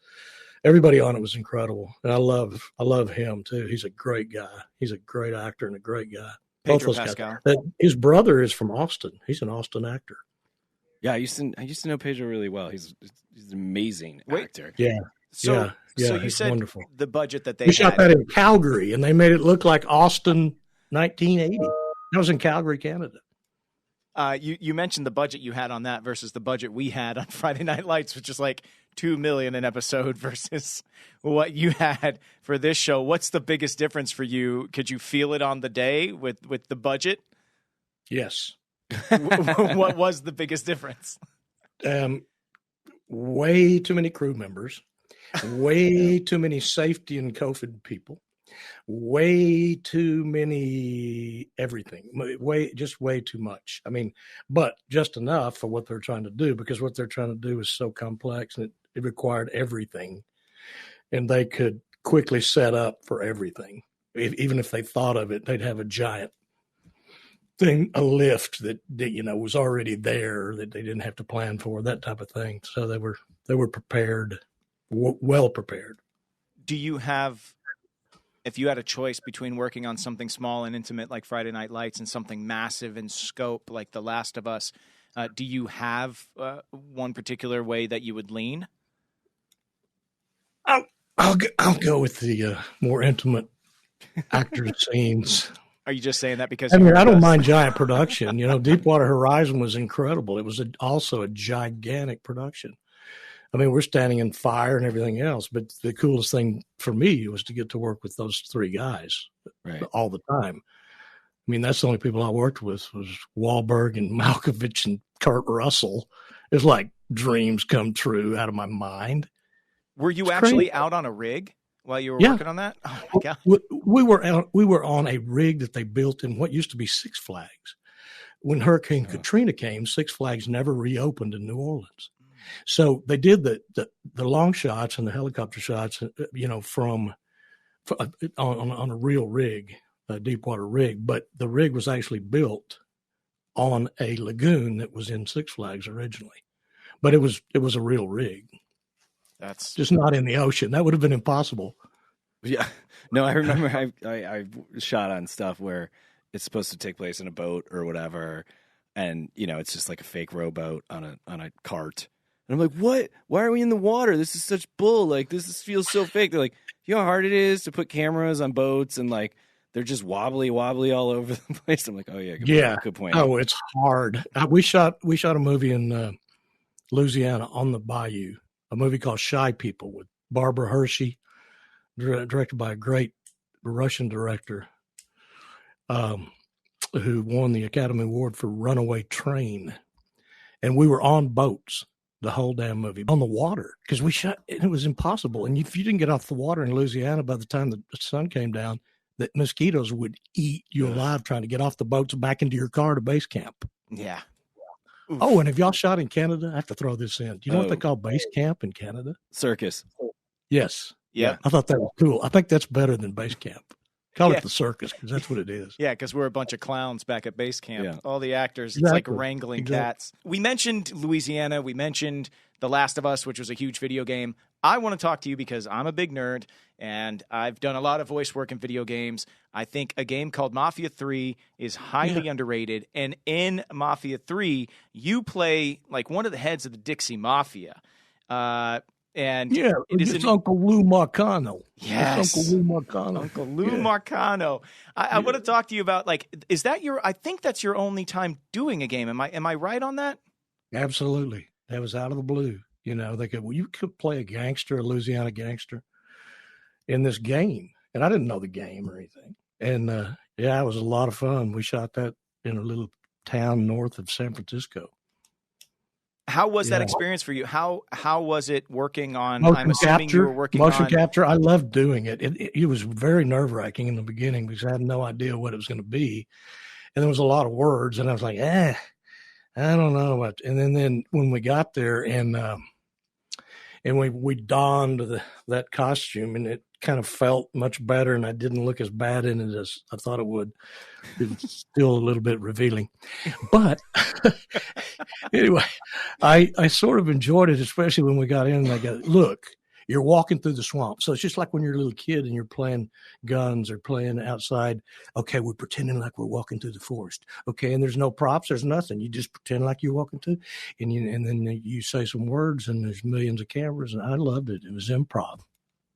everybody on it was incredible. And I love him too. He's a great guy. He's a great actor and a great guy. Pedro Pascal. His brother is from Austin. He's an Austin actor. Yeah, I used to know Pedro really well. He's an amazing actor. Yeah. So you said wonderful. The budget that they We shot that in Calgary, and they made it look like Austin 1980. That was in Calgary, Canada. You mentioned the budget you had on that versus the budget we had on Friday Night Lights, which is like $2 million an episode versus what you had for this show. What's the biggest difference for you? Could you feel it on the day with the budget? Yes. What was the biggest difference? Way too many crew members, way too many safety and COVID people, way too many everything, way too much. I mean, but just enough for what they're trying to do, because what they're trying to do is so complex and it required everything, and they could quickly set up for everything. Even if they thought of it, they'd have a giant thing, a lift that was already there that they didn't have to plan for, that type of thing. So they were prepared, well prepared. Do you have, if you had a choice between working on something small and intimate like Friday Night Lights and something massive in scope like The Last of Us, do you have one particular way that you would lean? I'll go with the more intimate actor scenes. Are you just saying that because I don't mind giant production? Deepwater Horizon was incredible. It was also a gigantic production. I mean, we're standing in fire and everything else, but the coolest thing for me was to get to work with those three guys all the time. I mean, that's the only people I worked with was Wahlberg and Malkovich and Kurt Russell is like dreams come true out of my mind. Were you It's actually crazy. out on a rig while you were Yeah. working on that? Oh my God. We were on a rig that they built in what used to be Six Flags. When Hurricane Katrina came, Six Flags never reopened in New Orleans. So they did the long shots and the helicopter shots, from on a real rig, a Deepwater rig. But the rig was actually built on a lagoon that was in Six Flags originally. But it was a real rig. That's just not in the ocean. That would have been impossible. Yeah. No, I remember I shot on stuff where it's supposed to take place in a boat or whatever, and it's just like a fake rowboat on a cart. And I'm like, what? Why are we in the water? This is such bull. Like, this feels so fake. They're like, you know how hard it is to put cameras on boats, and like they're just wobbly all over the place. I'm like, oh yeah, good point. Oh, it's hard. We shot a movie in Louisiana on the bayou, a movie called Shy People with Barbara Hershey, directed by a great Russian director who won the Academy Award for Runaway Train. And we were on boats the whole damn movie, on the water, because we shot, and it was impossible. And if you didn't get off the water in Louisiana by the time the sun came down, that mosquitoes would eat you alive trying to get off the boats back into your car to base camp. Yeah. Oof. Oh, and have y'all shot in Canada? I have to throw this in. Do you know what they call base camp in Canada? Circus. Yes. Yeah. I thought that was cool. I think that's better than base camp. Call it the circus, because that's what it is. Yeah, because we're a bunch of clowns back at base camp. Yeah. All the actors, it's like wrangling cats. We mentioned Louisiana. We mentioned The Last of Us, which was a huge video game. I want to talk to you because I'm a big nerd, and I've done a lot of voice work in video games. I think a game called Mafia III is highly underrated. And in Mafia III, you play like one of the heads of the Dixie Mafia. And it is Uncle Lou Marcano. Yes, Uncle Lou Marcano. Uncle Lou Marcano. I want to talk to you about, like, is that I think that's your only time doing a game. Am I right on that? Absolutely. That was out of the blue. You could play a Louisiana gangster in this game. And I didn't know the game or anything. And it was a lot of fun. We shot that in a little town north of San Francisco. How was that experience for you? How was it working on? Motion assuming you were working on motion capture. I loved doing it. It was very nerve-wracking in the beginning because I had no idea what it was going to be, and there was a lot of words, and I was like, I don't know what. And then when we got there and we donned that costume, and it kind of felt much better, and I didn't look as bad in it as I thought it would. It's still a little bit revealing, but anyway, I sort of enjoyed it, especially when we got in and I go, look, you're walking through the swamp. So it's just like when you're a little kid and you're playing guns or playing outside. Okay, we're pretending like we're walking through the forest. Okay, and there's no props, there's nothing. You just pretend like you're walking through, and then you say some words, and there's millions of cameras, and I loved it. It was improv,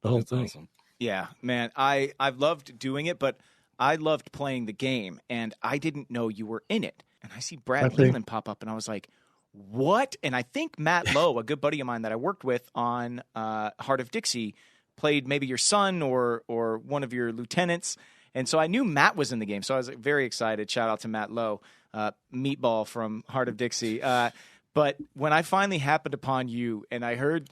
the whole thing. Awesome. Yeah, man, I've loved doing it, but I loved playing the game, and I didn't know you were in it. And I see Brad Leland pop up, and I was like, what? And I think Matt Lowe, a good buddy of mine that I worked with on Heart of Dixie, played maybe your son or one of your lieutenants. And so I knew Matt was in the game, so I was very excited. Shout out to Matt Lowe, Meatball from Heart of Dixie. But when I finally happened upon you and I heard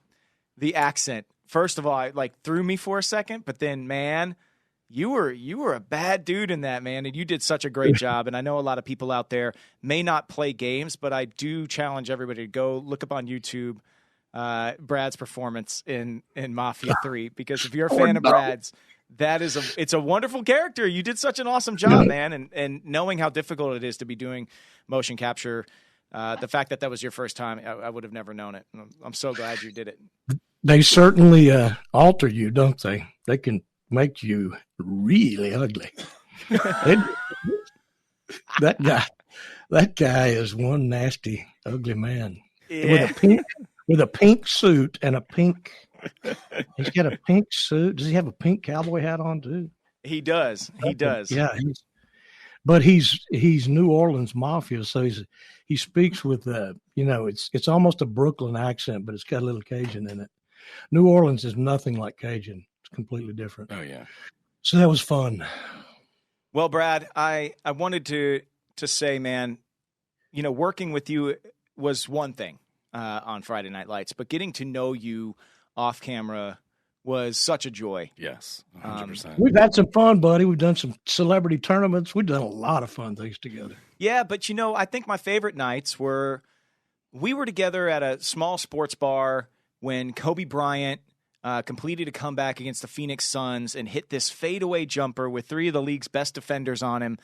the accent, first of all, it threw me for a second, but then, man, you were a bad dude in that, man, and you did such a great job. And I know a lot of people out there may not play games, but I do challenge everybody to go look up on YouTube Brad's performance in Mafia 3, because if you're a fan of Brad's, it's a wonderful character. You did such an awesome job, man, and knowing how difficult it is to be doing motion capture, the fact that was your first time, I would have never known it. I'm so glad you did it. They certainly alter you, don't they? They can make you really ugly. That guy is one nasty, ugly man. Yeah. With a pink suit and a pink. He's got a pink suit. Does he have a pink cowboy hat on too? He does. He does. Yeah. But he's New Orleans Mafia, so he speaks with it's almost a Brooklyn accent, but it's got a little Cajun in it. New Orleans is nothing like Cajun. It's completely different. Oh yeah. So that was fun. Well, Brad, I wanted to say, man, working with you was one thing on Friday Night Lights, but getting to know you off camera was such a joy. Yes, 100%. We've had some fun, buddy. We've done some celebrity tournaments. We've done a lot of fun things together. Yeah, but I think my favorite nights were we were together at a small sports bar when Kobe Bryant completed a comeback against the Phoenix Suns and hit this fadeaway jumper with 3 of the league's best defenders on him.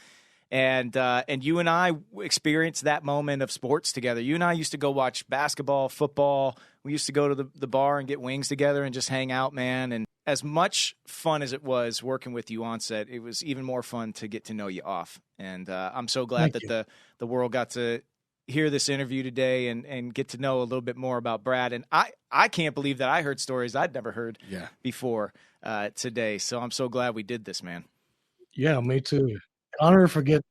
And you and I experienced that moment of sports together. You and I used to go watch basketball, football. We used to go to the bar and get wings together and just hang out, man. And as much fun as it was working with you on set, it was even more fun to get to know you off. And I'm so glad that the world got to hear this interview today and get to know a little bit more about Brad. And I can't believe that I heard stories I'd never heard before today. So I'm so glad we did this, man. Yeah, me too. I'll never forget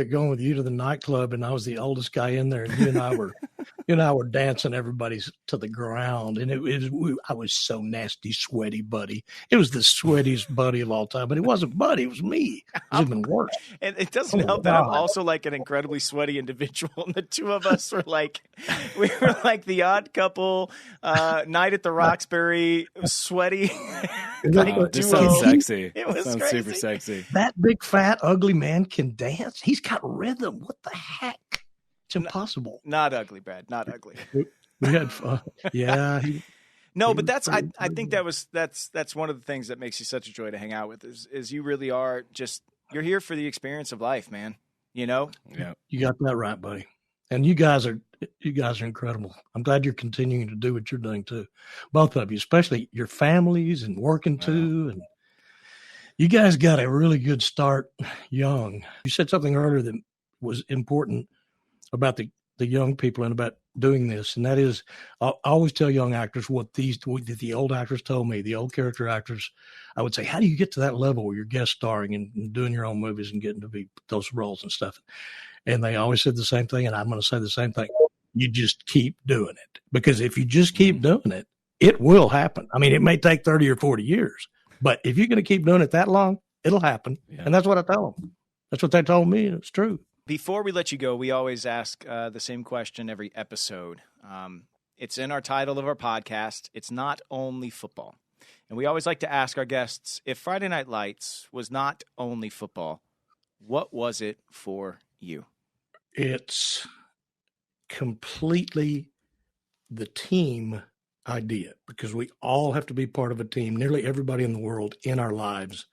going with you to the nightclub, and I was the oldest guy in there, and you and I were dancing everybody's to the ground, and I was so nasty, sweaty, Buddy. It was the sweatiest Buddy of all time, but it wasn't Buddy, it was me. It was even worse. And it doesn't help that I'm also like an incredibly sweaty individual, and the two of us were like, we were like the odd couple, night at the Roxbury, sweaty. This sounds sexy. It was sounds crazy. Super sexy. That big, fat, ugly man can dance. He's got rhythm. What the heck? It's impossible. Not ugly, Brad. Not ugly. We had fun. Yeah. No, but that's I think that's one of the things that makes you such a joy to hang out with is you really are you're here for the experience of life, man. Yeah. You got that right, buddy. And you guys are incredible. I'm glad you're continuing to do what you're doing too. Both of you, especially your families and working too. And you guys got a really good start young. You said something earlier that was important about the young people and about doing this. And that is, I always tell young actors what the old actors told me, the old character actors. I would say, how do you get to that level where you're guest starring and doing your own movies and getting to be those roles and stuff? And they always said the same thing. And I'm going to say the same thing. You just keep doing it, because if you just keep doing it, it will happen. I mean, it may take 30 or 40 years, but if you're going to keep doing it that long, it'll happen. Yeah. And that's what I tell them. That's what they told me. And it's true. Before we let you go, we always ask the same question every episode. It's in our title of our podcast. It's not only football. And we always like to ask our guests, if Friday Night Lights was not only football, what was it for you? It's completely the team idea, because we all have to be part of a team, nearly everybody in the world, in our lives,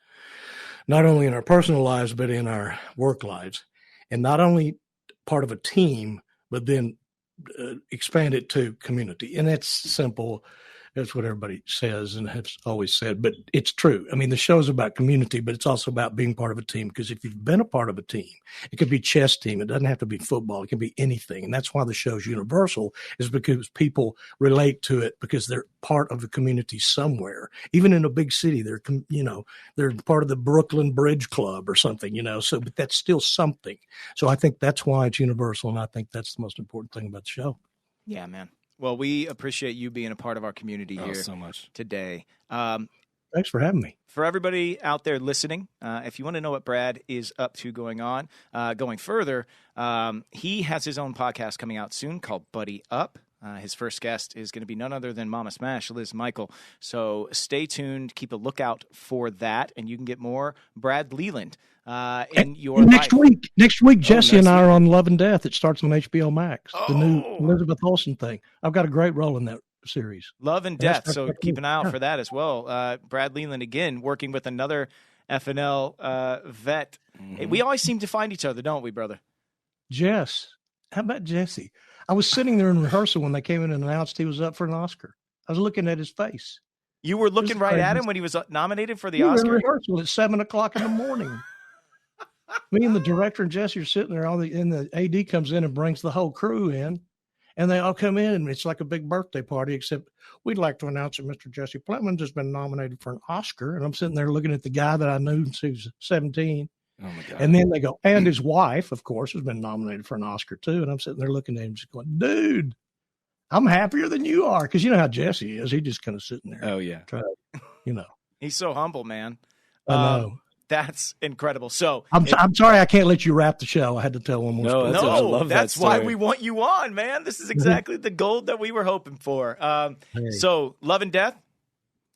not only in our personal lives, but in our work lives. And not only part of a team, but then expand it to community. And it's simple. That's what everybody says and has always said, but it's true. I mean, the show's about community, but it's also about being part of a team, because if you've been a part of a team, it could be chess team. It doesn't have to be football. It can be anything. And that's why the show's universal, is because people relate to it because they're part of the community somewhere. Even in a big city, they're part of the Brooklyn Bridge Club or something, so, but that's still something. So I think that's why it's universal. And I think that's the most important thing about the show. Yeah, man. Well, we appreciate you being a part of our community here so much today. Thanks for having me. For everybody out there listening, if you want to know what Brad is up to going further, he has his own podcast coming out soon called Buddy Up. His first guest is going to be none other than Mama Smash, Liz Michael. So stay tuned. Keep a lookout for that, and you can get more Brad Leland in your next life. week. Next week, Jesse and I are on Love and Death. It starts on HBO Max. Oh. The new Elizabeth Olsen thing. I've got a great role in that series. Love and Death. So keep an eye out for that as well. Brad Leland, again, working with another FNL vet. Mm-hmm. We always seem to find each other, don't we, brother? Jess. How about Jesse? I was sitting there in rehearsal when they came in and announced he was up for an Oscar. I was looking at his face. You were looking right at him when he was nominated for the Oscar? Oscar? We were in rehearsal at 7:00 in the morning. Me and the director and Jesse are sitting there, and the AD comes in and brings the whole crew in, and they all come in, and it's like a big birthday party, except we'd like to announce that Mr. Jesse Plemons has been nominated for an Oscar. And I'm sitting there looking at the guy that I knew since he was 17. Oh my God. And then they go, and his wife, of course, has been nominated for an Oscar too. And I'm sitting there looking at him just going, dude, I'm happier than you are. Because you know how Jesse is. He just kind of sitting there. Oh, yeah. He's so humble, man. I know. That's incredible. So I'm sorry I can't let you wrap the show. I had to tell one more story. I love that's that why story. we want you on, man. This is exactly the gold that we were hoping for. So Love and Death?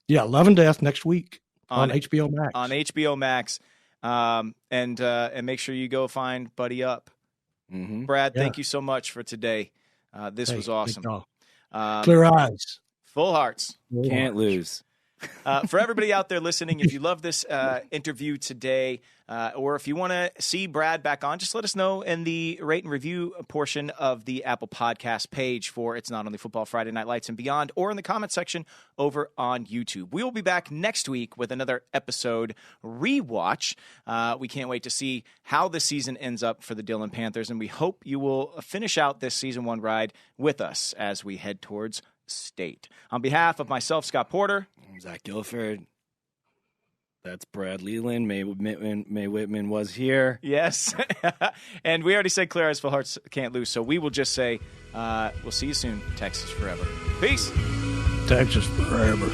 Yeah, Love and Death next week on HBO Max. On HBO Max. And make sure you go find Buddy Up. Mm-hmm. Brad, thank you so much for today. This was awesome. Clear eyes. Full hearts. Can't lose. For everybody out there listening, if you love this interview today, or if you want to see Brad back on, just let us know in the rate and review portion of the Apple Podcast page for It's Not Only Football Friday Night Lights and Beyond, or in the comment section over on YouTube. We will be back next week with another episode rewatch. We can't wait to see how the season ends up for the Dillon Panthers, and we hope you will finish out this Season 1 ride with us as we head towards state. On behalf of myself, Scott Porter, Zach Gilford, that's Brad Leland. Mae Whitman was here. Yes. And we already said clear eyes, full hearts can't lose. So we will just say, we'll see you soon. Texas forever. Peace. Texas forever.